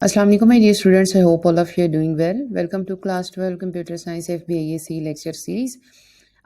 Assalamu alaikum, my dear students. I hope all of you are doing well. Welcome to class 12 Computer Science FBAC lecture series.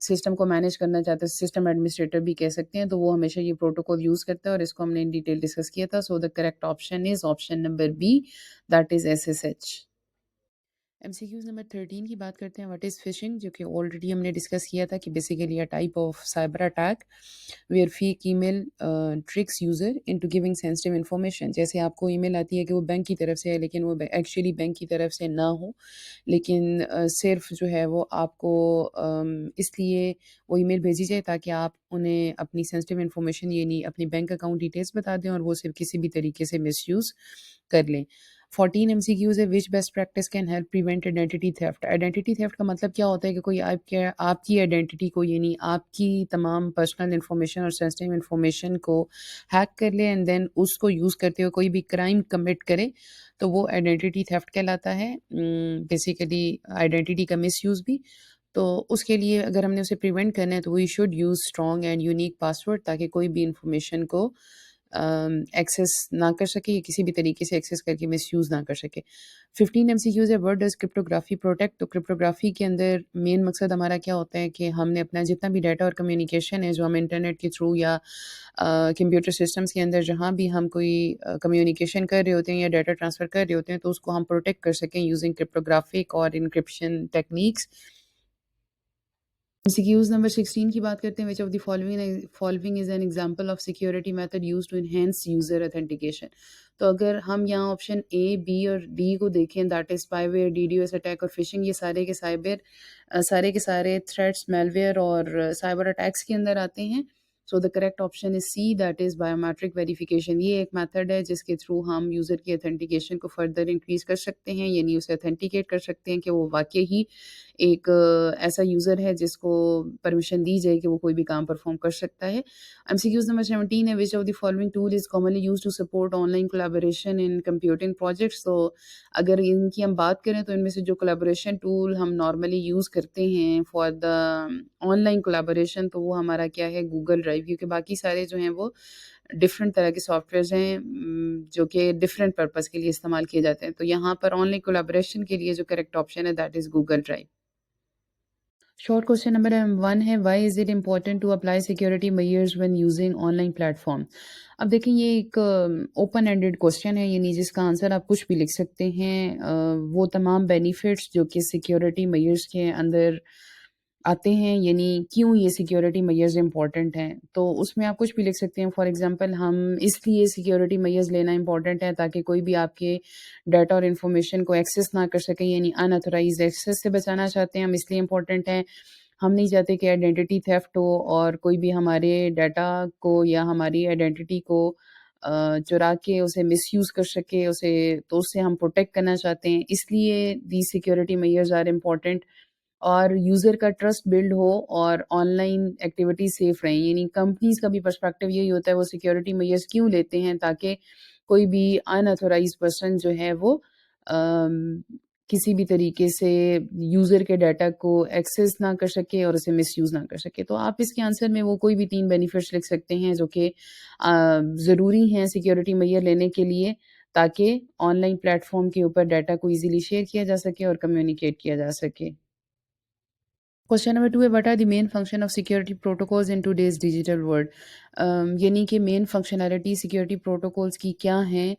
System کو manage کرنا چاہتا ہے، system administrator بھی کہہ سکتے ہیں، تو وہ ہمیشہ یہ پروٹوکول یوز کرتا ہے، اور اس کو ہم نے ان ڈیٹیل ڈسکس کیا تھا. So the correct option is option number B, that is SSH. M C Qs number 13 کی بات کرتے ہیں. واٹ از فشنگ، جو کہ آلریڈی ہم نے ڈسکس کیا تھا کہ basically a type of cyber attack where fake email tricks user into giving sensitive information. جیسے آپ کو ای میل آتی ہے کہ وہ بینک کی طرف سے ہے، لیکن وہ ایکچولی بینک کی طرف سے نہ ہو، لیکن صرف جو ہے وہ آپ کو اس لیے وہ ای میل بھیجی جائے تاکہ آپ انہیں اپنی سینسٹیو انفارمیشن یعنی اپنی بینک اکاؤنٹ ڈیٹیلس بتا دیں، اور وہ صرف کسی بھی طریقے سے مس یوز کر لیں. 14 ایم سی کیوز ہے. Which best practice can help prevent identity theft. Identity theft کا مطلب کیا ہوتا ہے کہ کوئی آپ کی آئیڈینٹی کو، یعنی آپ کی تمام پرسنل انفارمیشن اور سینسٹیو انفارمیشن کو ہیک کر لے اینڈ دین اس کو یوز کرتے ہوئے کوئی بھی کرائم کمٹ کرے، تو وہ آئیڈینٹی تھیفٹ کہلاتا ہے. بیسیکلی آئیڈینٹی کا مس یوز بھی. تو اس کے لیے اگر ہم نے اسے پریونٹ کرنا ہے تو we should use strong and unique password, تاکہ کوئی بھی انفارمیشن کو ایکسیس نہ کر سکے یا کسی بھی طریقے سے ایکسیس کر کے مس یوز نہ کر سکے. 15 ایم سی کیوز ہے. Word does cryptography protect. تو کرپٹوگرافی کے اندر مین مقصد ہمارا کیا ہوتا ہے کہ ہم نے اپنا جتنا بھی ڈیٹا اور کمیونیکیشن ہے جو ہم انٹرنیٹ کے تھرو یا کمپیوٹر سسٹمز کے اندر جہاں بھی ہم کوئی کمیونیکیشن کر رہے ہوتے ہیں یا ڈیٹا ٹرانسفر کر رہے ہوتے ہیں، تو اس کو ہم پروٹیکٹ کر سکیں یوزنگ کرپٹوگرافک اور انکرپشن ٹیکنیکس. ایمسیکیوز نمبر 16 کی بات کرتے ہیں. Which of the following is an example of security method use to enhance user authentication. تو اگر ہم یہاں آپشن اے، بی اور ڈی کو دیکھیں، that is spyware, DDoS attack اور فشنگ، یہ سارے کے سارے تھریٹس میل ویئر اور سائبر اٹیکس کے اندر آتے ہیں. So the correct option is C, that is biometric verification. یہ ایک میتھڈ ہے جس کے تھرو ہم یوزر کی اتھینٹیکیشن کو فردر انکریز کر سکتے ہیں، یعنی اسے اتھینٹیکیٹ کر سکتے ہیں کہ وہ واقعی ہی ایک ایسا یوزر ہے جس کو پرمیشن دی جائے کہ وہ کوئی بھی کام پرفارم کر سکتا ہے. ایم سی کیوز نمبر 17 ہے. Which of the following tool is commonly use to support online collaboration in computing projects. تو اگر ان کی ہم بات کریں تو ان میں سے جو کولیبوریشن ٹول ہم نارملی یوز کرتے ہیں for the on line collaboration, تو وہ ہمارا کیا ہے، گوگل ڈرائیو. کیونکہ باقی سارے جو ہیں وہ ڈفرینٹ طرح کے سافٹ ویئرز ہیں جو کہ ڈفرینٹ پرپز کے لیے استعمال کیے جاتے ہیں. تو یہاں پر آن لائن کولیبوریشن کے لیے جو کریکٹ آپشن ہے that is Google Drive. Short question number 1 ہے. Why is it important to apply security measures when using online platform. اب دیکھیں یہ ایک اوپن اینڈیڈ کوشچن ہے، یعنی جس کا آنسر آپ کچھ بھی لکھ سکتے ہیں. وہ تمام بینیفٹس جو کہ سیکورٹی میئرز کے اندر آتے ہیں، یعنی کیوں یہ سیکورٹی میئرز امپورٹنٹ ہیں، تو اس میں آپ کچھ بھی لکھ سکتے ہیں. فار ایگزامپل ہم اس لیے سیکورٹی میئرز لینا امپورٹنٹ ہے تاکہ کوئی بھی آپ کے ڈیٹا اور انفارمیشن کو ایکسیس نہ کر سکے، یعنی ان اتھورائزڈ ایکسیس سے بچانا چاہتے ہیں ہم، اس لیے امپورٹنٹ ہے. ہم نہیں چاہتے کہ آئیڈینٹی تھیفٹ ہو اور کوئی بھی ہمارے ڈیٹا کو یا ہماری آئیڈینٹی کو چرا کے اسے مس یوز کر سکے، تو اس سے ہم پروٹیکٹ کرنا چاہتے ہیں. اس لیے دی سیکورٹی میئرز آر امپورٹنٹ، اور یوزر کا ٹرسٹ بلڈ ہو اور آن لائن ایکٹیویٹی سیف رہیں. یعنی کمپنیز کا بھی پرسپیکٹو یہی ہوتا ہے، وہ سیکورٹی میئرز کیوں لیتے ہیں تاکہ کوئی بھی ان اتھورائزڈ پرسن جو ہے وہ کسی بھی طریقے سے یوزر کے ڈیٹا کو ایکسیس نہ کر سکے اور اسے مس یوز نہ کر سکے. تو آپ اس کے آنسر میں وہ کوئی بھی 3 بینیفٹس لکھ سکتے ہیں جو کہ ضروری ہیں سیکورٹی میئر لینے کے لیے، تاکہ آن لائن پلیٹ فارم کے اوپر ڈیٹا کو ایزیلی شیئر کیا جا سکے اور کمیونیکیٹ کیا جا سکے. کوشچن نمبر 2 ہے. What are the main function of security protocols in today's digital world. یعنی کہ مین فنکشنالٹی سیکورٹی پروٹوکولز کی کیا ہیں.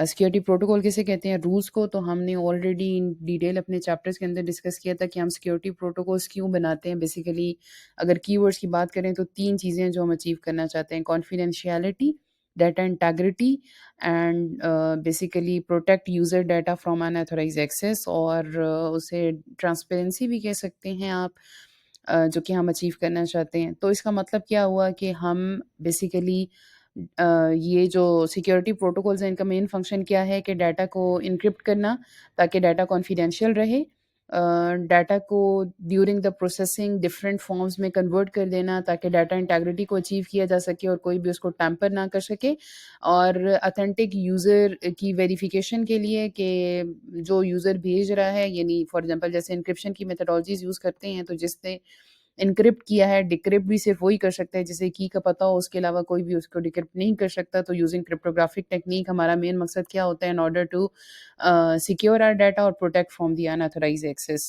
سیکورٹی پروٹوکول کسے کہتے ہیں، رولز کو تو ہم نے آلریڈی ان ڈیٹیل اپنے چیپٹرز کے اندر ڈسکس کیا تھا کہ ہم سیکورٹی پروٹوکولز کیوں بناتے ہیں. بیسیکلی اگر کی ورڈز کی بات کریں تو 3 چیزیں جو ہم اچیو کرنا چاہتے ہیں: confidentiality, data integrity and basically protect user data from unauthorise access, اور اسے ٹرانسپیرنسی بھی کہہ سکتے ہیں آپ، جو کہ ہم اچیو کرنا چاہتے ہیں. تو اس کا مطلب کیا ہوا کہ ہم بیسیکلی یہ جو سیکورٹی پروٹوکولز ہیں ان کا مین فنکشن کیا ہے کہ ڈیٹا کو انکرپٹ کرنا تاکہ ڈیٹا کانفیڈینشیل رہے، ڈیٹا کو during the processing different forms میں کنورٹ کر دینا تاکہ ڈیٹا انٹیگریٹی کو اچیو کیا جا سکے اور کوئی بھی اس کو ٹیمپر نہ کر سکے، اور اتھینٹک یوزر کی ویریفیکیشن کے لیے کہ جو یوزر بھیج رہا ہے، یعنی فار ایگزامپل جیسے انکرپشن کی میتھڈالوجیز یوز کرتے ہیں تو جس نے انکرپٹ کیا ہے ڈیکرپٹ بھی صرف وہی کر سکتا ہے جسے کی کا پتہ ہو، اس کے علاوہ کوئی بھی اس کو ڈیکرپٹ نہیں کر سکتا. تو یوزنگ کرپٹوگرافک ٹیکنیک ہمارا مین مقصد کیا ہوتا ہے، in order to secure our data اور protect from the unauthorised access.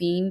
3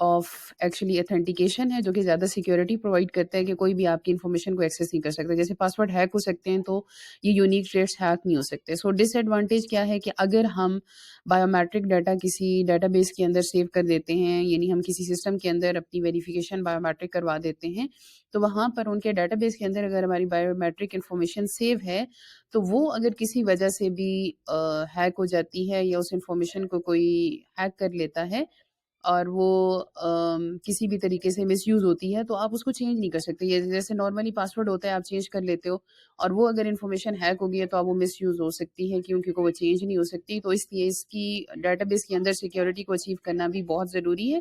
of actually authentication ہے جو کہ زیادہ سیکیورٹی پرووائڈ کرتا ہے کہ کوئی بھی آپ کی انفارمیشن کو ایکسیس نہیں کر سکتا. جیسے پاسورڈ ہیک ہو سکتے ہیں تو یہ یونیک ٹریٹس ہیک نہیں ہو سکتے. سو ڈس ایڈوانٹیج کیا ہے کہ اگر ہم بایو میٹرک ڈیٹا کسی ڈیٹا بیس کے اندر سیو کر دیتے ہیں، یعنی ہم کسی سسٹم کے اندر اپنی ویریفیکیشن بایو میٹرک کروا دیتے ہیں، تو وہاں پر ان کے ڈیٹا بیس کے اندر اگر ہماری بایو میٹرک انفارمیشن سیو ہے تو وہ اگر کسی وجہ سے بھی ہیک ہو جاتی ہے یا اس انفارمیشن کو کوئی ہیک کر لیتا ہے اور وہ کسی بھی طریقے سے مس یوز ہوتی ہے تو آپ اس کو چینج نہیں کر سکتے. یہ جیسے نارملی پاسورڈ ہوتا ہے آپ چینج کر لیتے ہو، اور وہ اگر انفارمیشن ہیک ہو گئی ہے تو آپ وہ مس یوز ہو سکتی ہے کیونکہ وہ چینج نہیں ہو سکتی. تو اس لیے اس کی ڈیٹا بیس کے اندر سیکیورٹی کو اچیو کرنا بھی بہت ضروری ہے.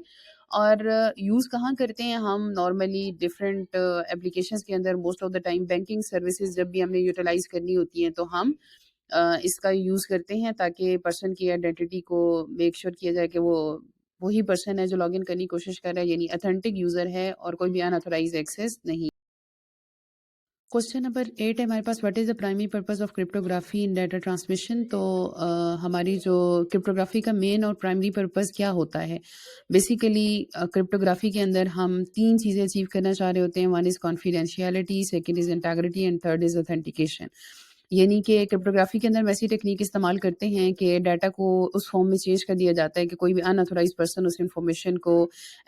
اور یوز کہاں کرتے ہیں ہم نارملی ڈفرینٹ اپلیکیشنس کے اندر. Most of the time banking services جب بھی ہم نے یوٹیلائز کرنی ہوتی ہیں تو ہم اس کا یوز کرتے ہیں تاکہ پرسن کی آئیڈینٹی کو میک شیور کیا جائے کہ وہ وہی پرسن ہے جو لاگ ان کرنے کی کوشش کر رہا ہے، یعنی اتھینٹک یوزر ہے اور کوئی بھی اناتھورائز ایکسیس نہیں. کوشچن نمبر 8 ہے ہمارے پاس، what is the primary purpose of cryptography in data transmission. تو ہماری جو کرپٹوگرافی کا مین اور پرائمری پرپز کیا ہوتا ہے؟ بیسیکلی کرپٹوگرافی کے اندر ہم 3 چیزیں اچیو کرنا چاہ رہے ہوتے ہیں. One is confidentiality, second is integrity and third is authentication. یعنی کہ کرپٹوگرافی کے اندر ہم ایسی ٹیکنیک استعمال کرتے ہیں کہ ڈیٹا کو اس فارم میں چینج کر دیا جاتا ہے کہ کوئی بھی اناتھورائز پرسن اس انفارمیشن کو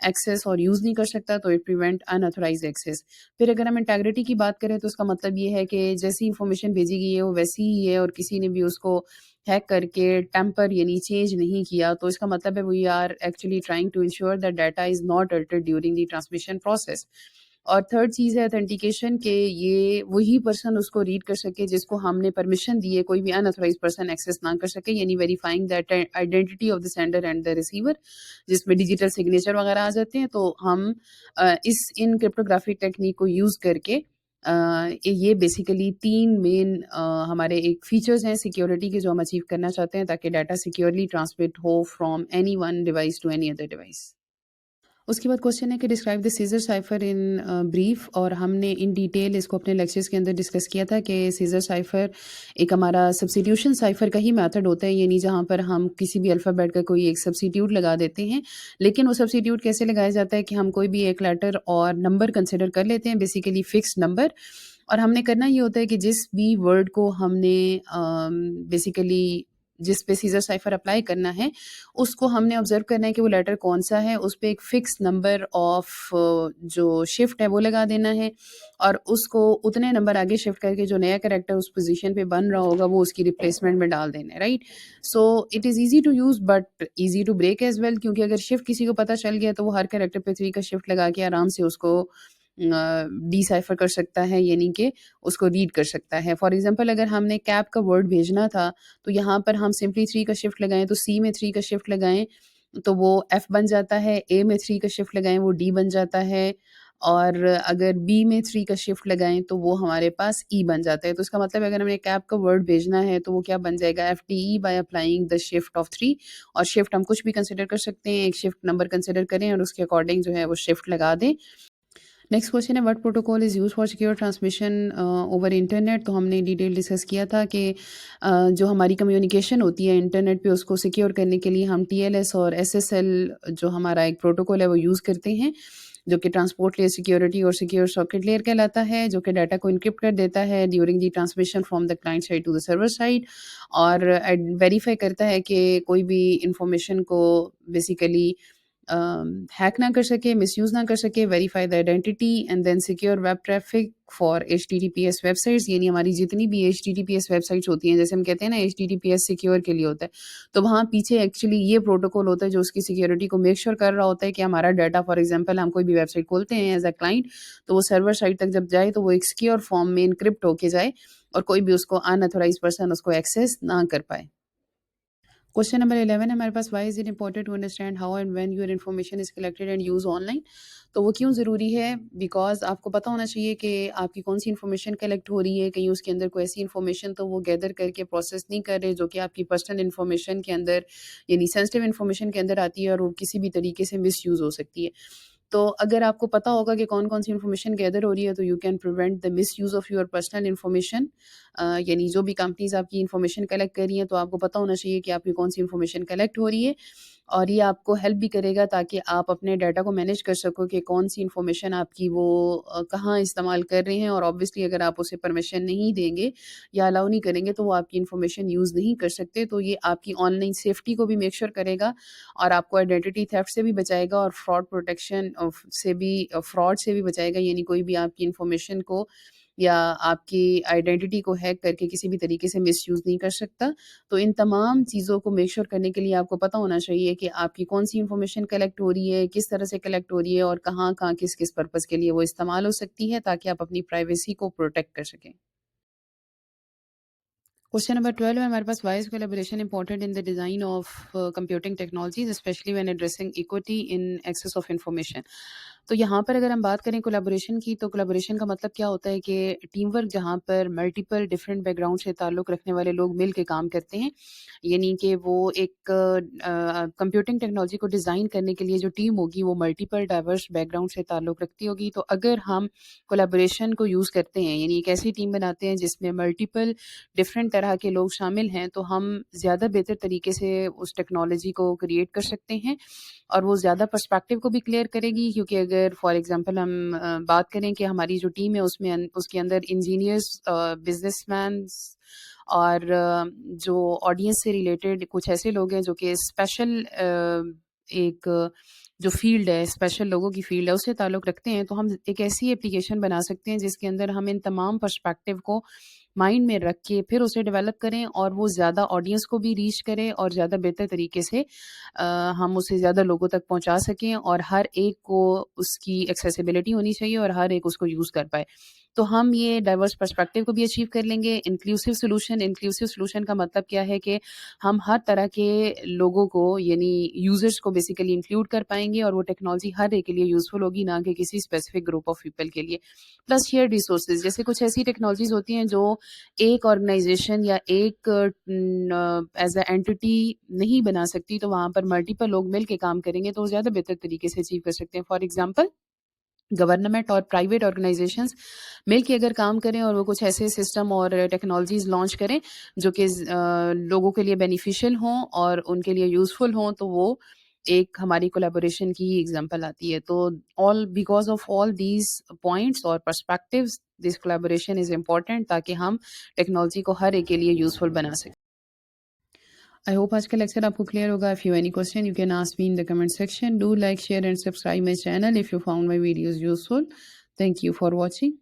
ایکسیس اور یوز نہیں کر سکتا، تو اٹ پریونٹ اناتھورائز ایکسیس. پھر اگر ہم انٹیگریٹی کی بات کریں تو اس کا مطلب یہ ہے کہ جیسی انفارمیشن بھیجی گئی ہے وہ ویسی ہی ہے اور کسی نے بھی اس کو ہیک کر کے ٹیمپر یعنی چینج نہیں کیا. تو اس کا مطلب ہے we are actually trying to ensure that data is not altered during the transmission process. اور تھرڈ چیز ہے اتھینٹیکیشن، کہ یہ وہی پرسن اس کو ریڈ کر سکے جس کو ہم نے پرمیشن دی ہے، کوئی بھی اناتھورائز پرسن ایکسیس نہ کر سکے، یعنی verifying that identity of the sender and the receiver, جس میں ڈیجیٹل سگنیچر وغیرہ آ جاتے ہیں. تو ہم ان کرپٹوگرافک ٹیکنیک کو یوز کر کے یہ بیسیکلی 3 مین ہمارے ایک فیچرز ہیں سیکیورٹی کے جو ہم اچیو کرنا چاہتے ہیں تاکہ ڈیٹا سیکیورلی ٹرانسمٹ ہو from any one device to any other device. اس کے بعد کوشچن ہے کہ describe the Caesar cipher in brief, اور ہم نے ان ڈیٹیل اس کو اپنے لیکچرز کے اندر ڈسکس کیا تھا کہ سیزر سائفر ایک ہمارا سبسٹیوشن سائفر کا ہی میتھڈ ہوتا ہے، یعنی جہاں پر ہم کسی بھی الفابیٹ کا کوئی ایک سبسٹیوٹ لگا دیتے ہیں. لیکن وہ سبسٹیوٹ کیسے لگایا جاتا ہے کہ ہم کوئی بھی ایک لیٹر اور نمبر کنسیڈر کر لیتے ہیں، بیسیکلی فکس نمبر، اور ہم نے کرنا یہ ہوتا ہے کہ جس بھی ورڈ کو ہم نے بیسیکلی جس پہ سیزر سائفر اپلائی کرنا ہے اس کو ہم نے آبزرو کرنا ہے کہ وہ لیٹر کون سا ہے، اس پہ ایک فکس نمبر آف جو شفٹ ہے وہ لگا دینا ہے، اور اس کو اتنے نمبر آگے شفٹ کر کے جو نیا کریکٹر اس پوزیشن پہ بن رہا ہوگا وہ اس کی ریپلیسمنٹ میں ڈال دینا ہے. Right, so it is easy to use but easy to break as well, کیونکہ اگر شفٹ کسی کو پتہ چل گیا تو وہ ہر کریکٹر پہ 3 کا شفٹ لگا کے آرام سے اس کو ڈی سائفر کر سکتا ہے، یعنی کہ اس کو ریڈ کر سکتا ہے. فار ایگزامپل اگر ہم نے کیپ کا ورڈ بھیجنا تھا تو یہاں پر ہم سمپلی 3 کا شفٹ لگائیں تو سی میں 3 کا شفٹ لگائیں تو وہ ایف بن جاتا ہے، اے میں 3 کا شفٹ لگائیں وہ ڈی بن جاتا ہے، اور اگر بی میں 3 کا شفٹ لگائیں تو وہ ہمارے پاس ای بن جاتا ہے. تو اس کا مطلب اگر ہمیں کیپ کا ورڈ بھیجنا ہے تو وہ کیا بن جائے گا، F D E by applying the shift of 3. اور شفٹ ہم کچھ بھی کنسیڈر کر سکتے ہیں، ایک شفٹ نمبر کنسیڈر کریں اور اس کے اکارڈنگ جو ہے وہ شفٹ لگا دیں. نیکسٹ کوشچن ہے what protocol is use for secure transmission over internet. تو ہم نے ڈیٹیل ڈسکس کیا تھا کہ جو ہماری کمیونیکیشن ہوتی ہے انٹرنیٹ پہ اس کو سیکیور کرنے کے لیے ہم ٹی ایل ایس اور ایس ایس ایل جو ہمارا ایک پروٹوکول ہے وہ یوز کرتے ہیں، جو کہ ٹرانسپورٹ لیئر سیکیورٹی اور سیکیور ساکٹ لیئر کہلاتا ہے، جو کہ ڈیٹا کو انکرپٹ کر دیتا ہے during the transmission from the client side to the server side, اور ویریفائی کرتا ہے کہ کوئی بھی انفارمیشن کو بیسیکلی ہیک نہ کر سکے، مس یوز نہ کر سکے. Verify the identity and then secure web traffic for H T T P S websites, یعنی ہماری جتنی بھی H T T P S websites ہوتی ہیں، جیسے ہم کہتے ہیں نا H T T P S secure کے لیے ہوتا ہے، تو وہاں پیچھے ایکچولی یہ پروٹوکول ہوتا ہے جو اس کی سیکیورٹی کو میک شیور کر رہا ہوتا ہے کہ ہمارا ڈیٹا، فار ایگزامپل ہم کوئی بھی ویب سائٹ کھولتے ہیں ایز اے کلائنٹ تو وہ سرور سائٹ تک جب جائے تو وہ ایک سیکیور فارم میں انکرپٹ ہو کے جائے اور کوئی بھی اس کو اناتھورائز پرسن اس کو ایکسیس نہ کر پائے. کوشچن نمبر 11 ہے ہمارے پاس، why is it important to understand how and when your information is collected and use online. تو وہ کیوں ضروری ہے؟ بیکاز آپ کو پتہ ہونا چاہیے کہ آپ کی کون سی انفارمیشن کلیکٹ ہو رہی ہے، کہیں اس کے اندر کوئی ایسی انفارمیشن تو وہ گیدر کر کے پروسیس نہیں کر رہے جو کہ آپ کی پرسنل انفارمیشن کے اندر یعنی سینسٹیو انفارمیشن کے اندر آتی ہے اور وہ کسی بھی طریقے سے مس یوز ہو سکتی ہے. تو اگر آپ کو پتہ ہوگا کہ کون کون سی انفارمیشن گیدر ہو رہی ہے تو you can prevent the miss use of your personal information. یعنی جو بھی کمپنیز آپ کی انفارمیشن کلیکٹ کر رہی ہیں تو آپ کو پتہ ہونا چاہیے کہ آپ کی کون سی انفارمیشن کلیکٹ ہو رہی ہے اور یہ آپ کو ہیلپ بھی کرے گا تاکہ آپ اپنے ڈیٹا کو مینیج کر سکو کہ کون سی انفارمیشن آپ کی وہ کہاں استعمال کر رہے ہیں، اور آبویسلی اگر آپ اسے پرمیشن نہیں دیں گے یا الاؤ نہیں کریں گے تو وہ آپ کی انفارمیشن یوز نہیں کر سکتے. تو یہ آپ کی آن لائن سیفٹی کو بھی میک شور کرے گا اور آپ کو آئیڈینٹی تھیفٹ سے بھی بچائے گا اور فراڈ پروٹیکشن سے بھی فراڈ سے بھی بچائے گا. یعنی کوئی بھی آپ کی انفارمیشن کو یا آپ کی آئیڈینٹی کو ہیک کر کے کسی بھی طریقے سے مس یوز نہیں کر سکتا. تو ان تمام چیزوں کو میک شور کرنے کے لیے آپ کو پتہ ہونا چاہیے کہ آپ کی کون سی انفارمیشن کلیکٹ ہو رہی ہے، کس طرح سے کلیکٹ ہو رہی ہے، اور کہاں کہاں کس کس پرپز کے لیے وہ استعمال ہو سکتی ہے، تاکہ آپ اپنی پرائیویسی کو پروٹیکٹ کر سکیں. Question number 12 ہے ہمارے پاس. Why is collaboration important in the design of computing technologies, especially when addressing equity in access of information؟ تو یہاں پر اگر ہم بات کریں کولیبوریشن کی، تو کولیبوریشن کا مطلب کیا ہوتا ہے کہ ٹیم ورک جہاں پر ملٹیپل ڈفرینٹ بیک گراؤنڈ سے تعلق رکھنے والے لوگ مل کے کام کرتے ہیں. یعنی کہ وہ ایک کمپیوٹنگ ٹیکنالوجی کو ڈیزائن کرنے کے لیے جو ٹیم ہوگی وہ ملٹیپل ڈائیورس بیک گراؤنڈ سے تعلق رکھتی ہوگی. تو اگر ہم کولیبوریشن کو یوز کرتے ہیں، یعنی ایک ایسی ٹیم بناتے ہیں جس میں ملٹیپل ڈفرینٹ طرح کے لوگ شامل ہیں، تو ہم زیادہ بہتر طریقے سے اس ٹیکنالوجی کو کریٹ کر سکتے ہیں اور وہ زیادہ پرسپیکٹیو کو بھی کلیئر کرے گی. کیونکہ اگر فار ایگزامپل ہم بات کریں کہ ہماری جو ٹیم ہے اس کے اندر انجینئرس، بزنس مینس اور جو آڈینس سے ریلیٹڈ کچھ ایسے لوگ ہیں جو کہ اسپیشل ایک جو فیلڈ ہے، اسپیشل لوگوں کی فیلڈ ہے، اس سے تعلق رکھتے ہیں، تو ہم ایک ایسی اپلیکیشن بنا سکتے ہیں جس کے اندر ہم ان تمام پرسپیکٹیو کو مائنڈ میں رکھ کے پھر اسے ڈیولپ کریں اور وہ زیادہ آڈینس کو بھی ریچ کرے اور زیادہ بہتر طریقے سے ہم اسے زیادہ لوگوں تک پہنچا سکیں، اور ہر ایک کو اس کی ایکسیسیبلٹی ہونی چاہیے اور ہر ایک اس کو یوز کر پائے. تو ہم یہ ڈائیورس پرسپیکٹیو کو بھی اچیو کر لیں گے. انکلوسیو سولوشن کا مطلب کیا ہے کہ ہم ہر طرح کے لوگوں کو، یعنی یوزرس کو بیسیکلی انکلوڈ کر پائیں گے، اور وہ ٹیکنالوجی ہر ایک کے لیے یوزفل ہوگی، نہ کہ کسی اسپیسیفک گروپ آف پیپل کے لیے. پلس شیئر ریسورسز، جیسے کچھ ایسی ٹیکنالوجیز ہوتی ہیں جو ایک آرگنائزیشن یا ایک ایز اے اینٹی نہیں بنا سکتی، تو وہاں پر ملٹیپل لوگ مل کے کام کریں گے تو وہ زیادہ بہتر طریقے سے اچیو کر سکتے ہیں. فار ایگزامپل گورنمنٹ اور پرائیویٹ آرگنائزیشنز مل کے اگر کام کریں اور وہ کچھ ایسے سسٹم اور ٹیکنالوجیز لانچ کریں جو کہ لوگوں کے لیے بینیفیشیل ہوں اور ان کے لیے یوزفل ہوں، تو وہ ایک ہماری کولیبوریشن کی ایگزامپل آتی ہے. تو because of all these points اور perspectives, this collaboration is important تاکہ ہم ٹیکنالوجی کو ہر ایک کے لیے یوزفل بنا سکیں. I hope آج کا لیکچر آپ کو کلیئر ہوگا. If you have any question, you can ask me in the comment section. Do like, share and subscribe my channel if you found my videos useful. Thank you for watching.